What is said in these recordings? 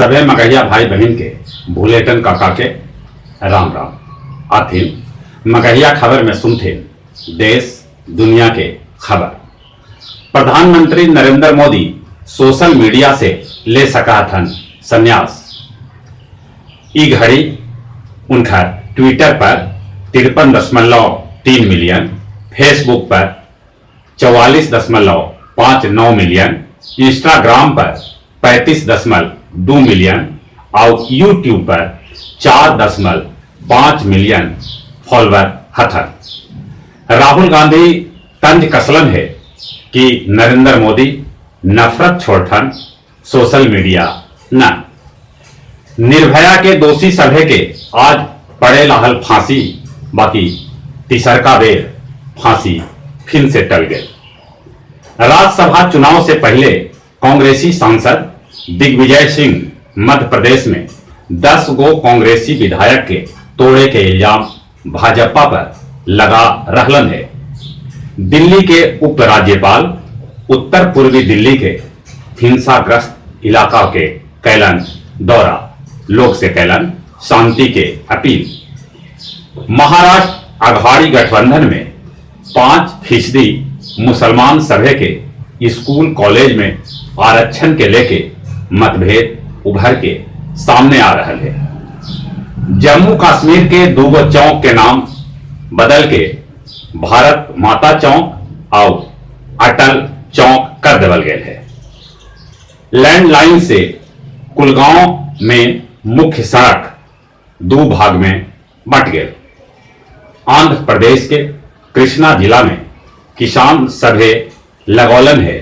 सभी मगहिया भाई बहन के भूलेटन काका के राम राम। आथिन मगहिया खबर में सुनथे देश दुनिया के खबर। प्रधानमंत्री नरेंद्र मोदी सोशल मीडिया से ले सका थन संन्यास। ई घड़ी उनका ट्विटर पर 53.3 मिलियन, फेसबुक पर 44.59 मिलियन, इंस्टाग्राम पर 35.2 मिलियन और यूट्यूब पर 4.5 मिलियन फॉलोअर हथन। राहुल गांधी तंज कसलन है कि नरेंद्र मोदी नफरत छोड़थन सोशल मीडिया न। निर्भया के दोषी सभे के आज पड़े लाहल फांसी, बाकी तीसरका बेर फांसी फिर से टल गए। राज्यसभा चुनाव से पहले कांग्रेसी सांसद दिग्विजय सिंह मध्य प्रदेश में 10 गो कांग्रेसी विधायक के तोड़े के इल्जाम भाजपा पर लगा रहलन है। दिल्ली के उपराज्यपाल उत्तर पूर्वी दिल्ली के हिंसाग्रस्त इलाका के कैलन दौरा, लोग से कैलन शांति के अपील। महाराष्ट्र अघाड़ी गठबंधन में 5% मुसलमान सभे के स्कूल कॉलेज में आरक्षण के लेके मतभेद उभर के सामने आ रहा है। जम्मू कश्मीर के दूगो चौक के नाम बदल के भारत माता चौक और अटल चौक कर देवल गए है। लैंडलाइन से कुलगांव में मुख्य सड़क 2 भाग में बंट गए। आंध्र प्रदेश के कृष्णा जिला में किसान सभे लगौलन है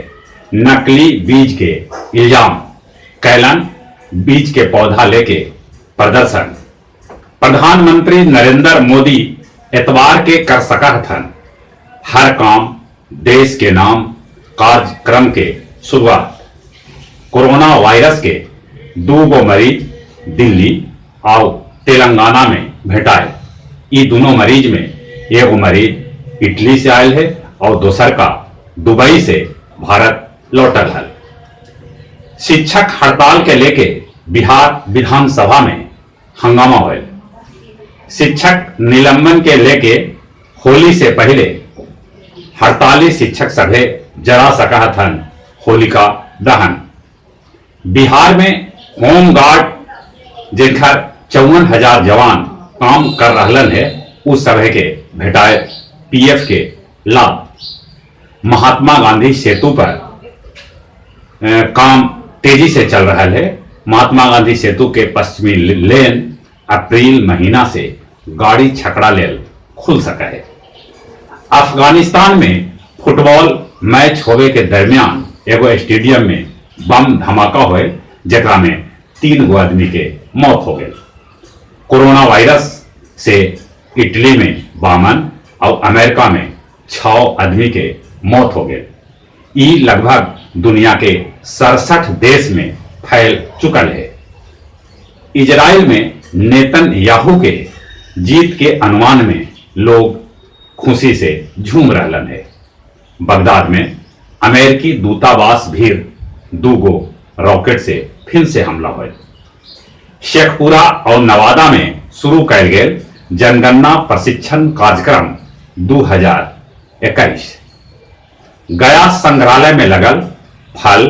नकली बीज के इल्जाम, कैलन बीज के पौधा लेके प्रदर्शन। प्रधानमंत्री नरेंद्र मोदी एतवार के कर सका थन हर काम देश के नाम कार्यक्रम के शुरुआत। कोरोना वायरस के 2 गो मरीज दिल्ली और तेलंगाना में भेटाए। ये दोनों मरीज में एगो मरीज इटली से आयल है और दूसर का दुबई से भारत लौटल है। शिक्षक हड़ताल के लेके बिहार विधानसभा में हंगामा हुआ। शिक्षक निलंबन के लेके होली से पहले हड़ताली शिक्षक सभे जरा सका थन होलिका दहन। बिहार में होम गार्ड जिनका 54,000 जवान काम कर रहलन है, उस सभे के भेटाए पीएफ के लाभ। महात्मा गांधी सेतु पर काम तेजी से चल रहा है। महात्मा गांधी सेतु के पश्चिमी लेन अप्रैल महीना से गाड़ी छकड़ा लेल खुल सका है। अफगानिस्तान में फुटबॉल मैच होवे के दरमियान एगो स्टेडियम में बम धमाका हुए, जकरा में 3 गो आदमी के मौत हो गई। कोरोना वायरस से इटली में 52 और अमेरिका में 6 आदमी के मौत हो गए। ई लगभग दुनिया के 67 देश में फैल चुकल है। इजराइल में नेतन्याहू के जीत के अनुमान में लोग खुशी से झूम रहलन है। बगदाद में अमेरिकी दूतावास भी 2 गो रॉकेट से फिर से हमला हुआ। शेखपुरा और नवादा में शुरू कैल गए जनगणना प्रशिक्षण कार्यक्रम 2021। गया संग्रहालय में लगल फल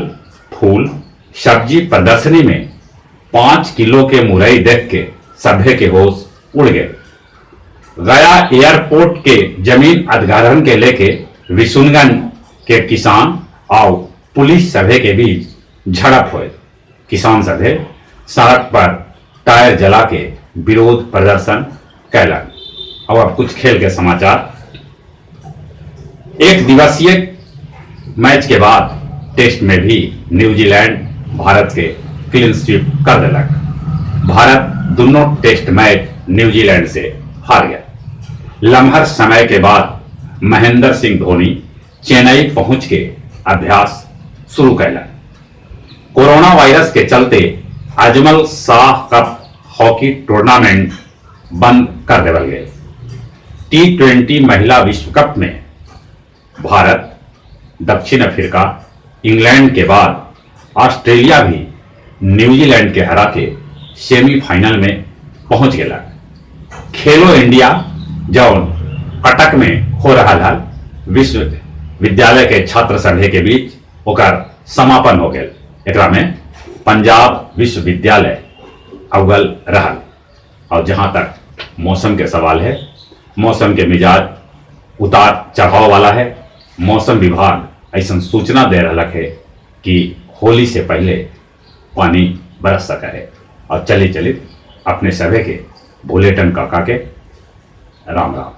फूल सब्जी प्रदर्शनी में 5 किलो के मुरई देख के सभे के होश उड़ गए। गया एयरपोर्ट के जमीन अधिग्रहण के लेके विशुनगंज के किसान और पुलिस सभे के बीच झड़प हुए। किसान सभे सड़क पर टायर जला के विरोध प्रदर्शन कैलन। और कुछ खेल के समाचार। एक दिवसीय मैच के बाद टेस्ट में भी न्यूजीलैंड भारत के क्लीन स्वीप कर दिलक। भारत दोनों टेस्ट मैच न्यूजीलैंड से हार गया। लम्हर समय के बाद महेंद्र सिंह धोनी चेन्नई पहुंच के अभ्यास शुरू कैलन। कोरोना वायरस के चलते Ajmal Shah cup hockey tournament बंद कर देवल गए। T20 महिला विश्व कप में भारत, दक्षिण अफ्रीका, इंग्लैंड के बाद ऑस्ट्रेलिया भी न्यूजीलैंड के हरा के सेमीफाइनल में पहुंच गया। खेलो इंडिया जौन कटक में हो रहा है विश्वविद्यालय के छात्र संघ के बीच ओकर समापन हो गया। एकरा में पंजाब विश्वविद्यालय अव्वल रहा। और जहां तक मौसम के सवाल है, मौसम के मिजाज उतार चढ़ाव वाला है। मौसम विभाग ऐसा सूचना दे रहा है कि होली से पहले पानी बरस सका है। और चलिए अपने सभी के बुलेटिन काका के राम राम।